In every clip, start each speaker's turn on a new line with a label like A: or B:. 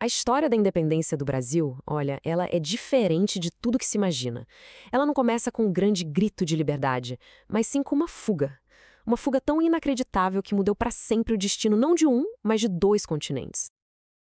A: A história da independência do Brasil, olha, ela é diferente de tudo que se imagina. Ela não começa com um grande grito de liberdade, mas sim com uma fuga. Uma fuga tão inacreditável que mudou para sempre o destino não de um, mas de dois continentes.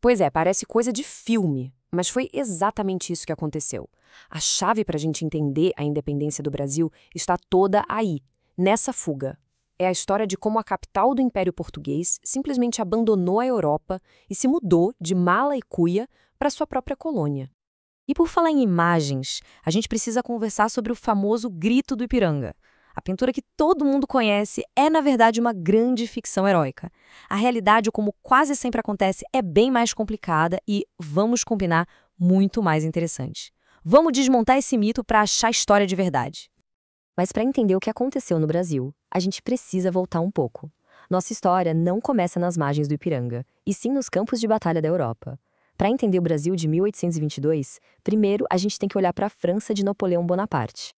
A: Pois é, parece coisa de filme, mas foi exatamente isso que aconteceu. A chave para a gente entender a independência do Brasil está toda aí, nessa fuga. É a história de como a capital do Império Português simplesmente abandonou a Europa e se mudou de mala e cuia para sua própria colônia. E por falar em imagens, a gente precisa conversar sobre o famoso Grito do Ipiranga. A pintura que todo mundo conhece é, na verdade, uma grande ficção heróica. A realidade, como quase sempre acontece, é bem mais complicada e, vamos combinar, muito mais interessante. Vamos desmontar esse mito para achar a história de verdade. Mas para entender o que aconteceu no Brasil, a gente precisa voltar um pouco. Nossa história não começa nas margens do Ipiranga, e sim nos campos de batalha da Europa. Para entender o Brasil de 1822, primeiro a gente tem que olhar para a França de Napoleão Bonaparte.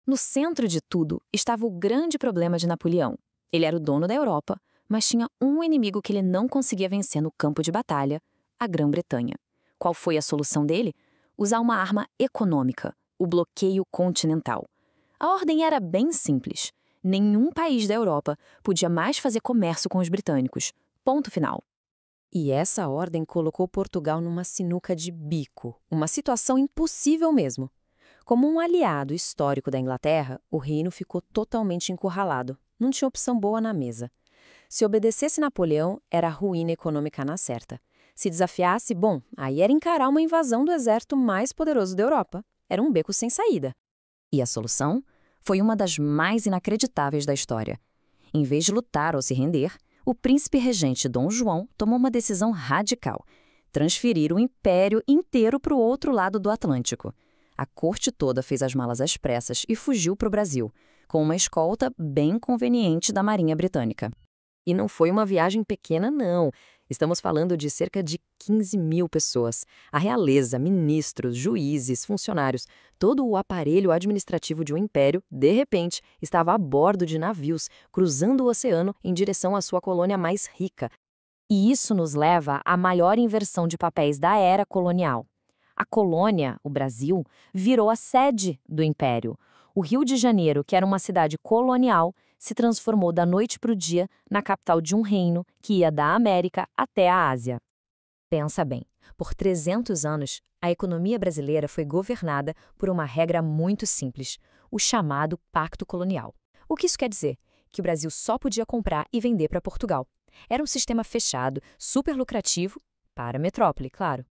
A: No centro de tudo estava o grande problema de Napoleão. Ele era o dono da Europa, mas tinha um inimigo que ele não conseguia vencer no campo de batalha, a Grã-Bretanha. Qual foi a solução dele? Usar uma arma econômica, o bloqueio continental. A ordem era bem simples. Nenhum país da Europa podia mais fazer comércio com os britânicos. Ponto final. E essa ordem colocou Portugal numa sinuca de bico, uma situação impossível mesmo. Como um aliado histórico da Inglaterra, o reino ficou totalmente encurralado. Não tinha opção boa na mesa. Se obedecesse Napoleão, era a ruína econômica na certa. Se desafiasse, bom, aí era encarar uma invasão do exército mais poderoso da Europa. Era um beco sem saída. E a solução? Foi uma das mais inacreditáveis da história. Em vez de lutar ou se render, o príncipe regente Dom João tomou uma decisão radical: transferir o império inteiro para o outro lado do Atlântico. A corte toda fez as malas às pressas e fugiu para o Brasil, com uma escolta bem conveniente da Marinha Britânica. E não foi uma viagem pequena, não. Estamos falando de cerca de 15 mil pessoas. A realeza, ministros, juízes, funcionários, todo o aparelho administrativo de um império, de repente, estava a bordo de navios, cruzando o oceano em direção à sua colônia mais rica. E isso nos leva à maior inversão de papéis da era colonial. A colônia, o Brasil, virou a sede do império. O Rio de Janeiro, que era uma cidade colonial, se transformou da noite para o dia na capital de um reino que ia da América até a Ásia. Pensa bem, por 300 anos, a economia brasileira foi governada por uma regra muito simples, o chamado Pacto Colonial. O que isso quer dizer? Que o Brasil só podia comprar e vender para Portugal. Era um sistema fechado, super lucrativo, para a metrópole, claro.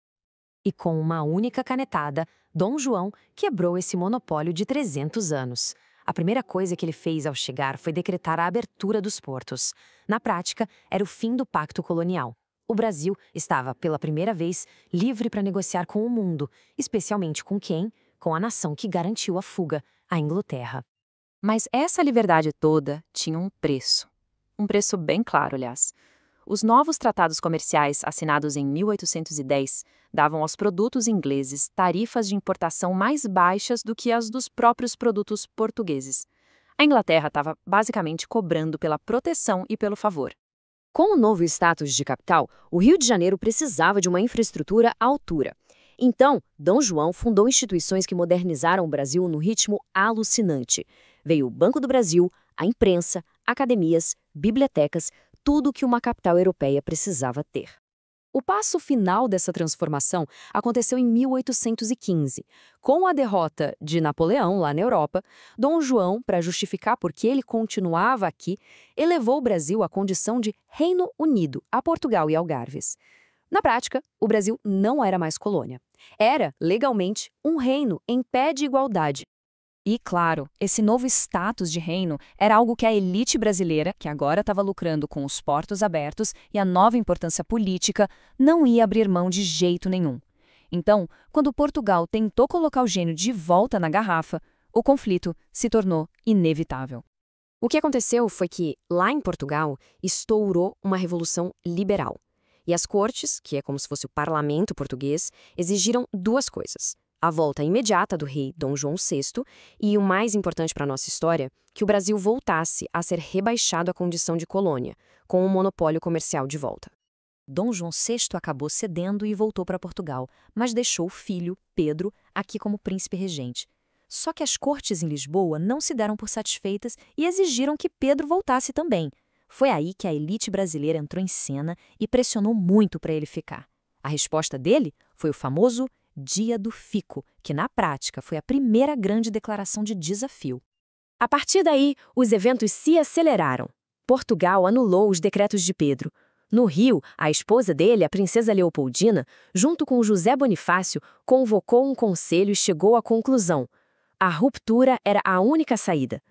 A: E com uma única canetada, Dom João quebrou esse monopólio de 300 anos. A primeira coisa que ele fez ao chegar foi decretar a abertura dos portos. Na prática, era o fim do pacto colonial. O Brasil estava, pela primeira vez, livre para negociar com o mundo, especialmente com quem? Com a nação que garantiu a fuga, a Inglaterra. Mas essa liberdade toda tinha um preço. Um preço bem claro, aliás. Os novos tratados comerciais assinados em 1810 davam aos produtos ingleses tarifas de importação mais baixas do que as dos próprios produtos portugueses. A Inglaterra estava basicamente cobrando pela proteção e pelo favor. Com o novo status de capital, o Rio de Janeiro precisava de uma infraestrutura à altura. Então, Dom João fundou instituições que modernizaram o Brasil no ritmo alucinante. Veio o Banco do Brasil, a imprensa, academias, bibliotecas, tudo o que uma capital europeia precisava ter. O passo final dessa transformação aconteceu em 1815. Com a derrota de Napoleão lá na Europa, Dom João, para justificar por que ele continuava aqui, elevou o Brasil à condição de Reino Unido a Portugal e Algarves. Na prática, o Brasil não era mais colônia. Era, legalmente, um reino em pé de igualdade. E, claro, esse novo status de reino era algo que a elite brasileira, que agora estava lucrando com os portos abertos e a nova importância política, não ia abrir mão de jeito nenhum. Então, quando Portugal tentou colocar o gênio de volta na garrafa, o conflito se tornou inevitável. O que aconteceu foi que, lá em Portugal, estourou uma revolução liberal. E as cortes, que é como se fosse o parlamento português, exigiram duas coisas: a volta imediata do rei Dom João VI e, o mais importante para a nossa história, que o Brasil voltasse a ser rebaixado à condição de colônia, com o monopólio comercial de volta.
B: Dom João VI acabou cedendo e voltou para Portugal, mas deixou o filho, Pedro, aqui como príncipe regente. Só que as cortes em Lisboa não se deram por satisfeitas e exigiram que Pedro voltasse também. Foi aí que a elite brasileira entrou em cena e pressionou muito para ele ficar. A resposta dele foi o famoso Dia do Fico, que na prática foi a primeira grande declaração de desafio.
A: A partir daí, os eventos se aceleraram. Portugal anulou os decretos de Pedro. No Rio, a esposa dele, a princesa Leopoldina, junto com José Bonifácio, convocou um conselho e chegou à conclusão: a ruptura era a única saída.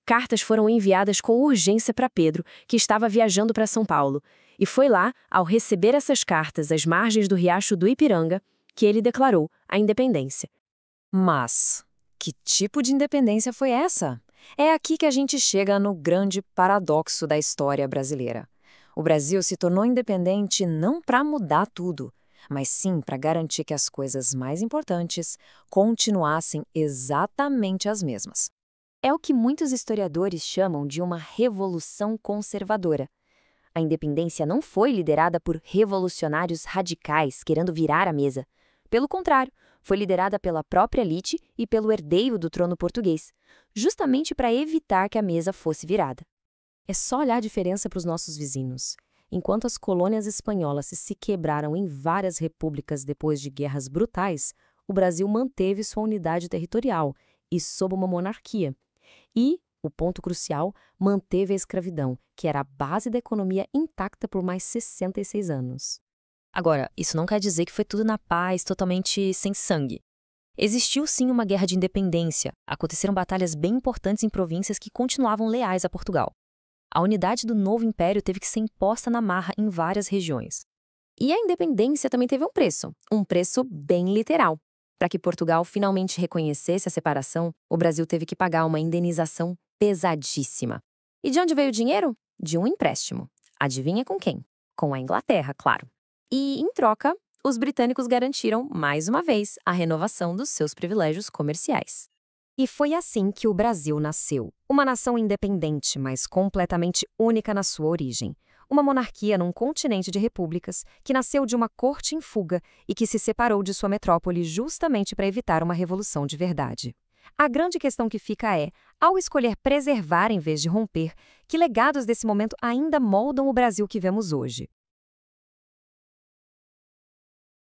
A: Cartas foram enviadas com urgência para Pedro, que estava viajando para São Paulo, e foi lá, ao receber essas cartas às margens do Riacho do Ipiranga, que ele declarou a independência.
B: Mas que tipo de independência foi essa? É aqui que a gente chega no grande paradoxo da história brasileira. O Brasil se tornou independente não para mudar tudo, mas sim para garantir que as coisas mais importantes continuassem exatamente as mesmas. É o que muitos historiadores chamam de uma revolução conservadora. A independência não foi liderada por revolucionários radicais querendo virar a mesa. Pelo contrário, foi liderada pela própria elite e pelo herdeiro do trono português, justamente para evitar que a mesa fosse virada. É só olhar a diferença para os nossos vizinhos. Enquanto as colônias espanholas se quebraram em várias repúblicas depois de guerras brutais, o Brasil manteve sua unidade territorial e sob uma monarquia. E, o ponto crucial, manteve a escravidão, que era a base da economia intacta por mais 66 anos. Agora, isso não quer dizer que foi tudo na paz, totalmente sem sangue. Existiu sim uma guerra de independência, aconteceram batalhas bem importantes em províncias que continuavam leais a Portugal. A unidade do novo império teve que ser imposta na marra em várias regiões. E a independência também teve um preço bem literal. Para que Portugal finalmente reconhecesse a separação, o Brasil teve que pagar uma indenização pesadíssima. E de onde veio o dinheiro? De um empréstimo. Adivinha com quem? Com a Inglaterra, claro. E, em troca, os britânicos garantiram, mais uma vez, a renovação dos seus privilégios comerciais.
A: E foi assim que o Brasil nasceu. Uma nação independente, mas completamente única na sua origem. Uma monarquia num continente de repúblicas que nasceu de uma corte em fuga e que se separou de sua metrópole justamente para evitar uma revolução de verdade. A grande questão que fica é, ao escolher preservar em vez de romper, que legados desse momento ainda moldam o Brasil que vemos hoje?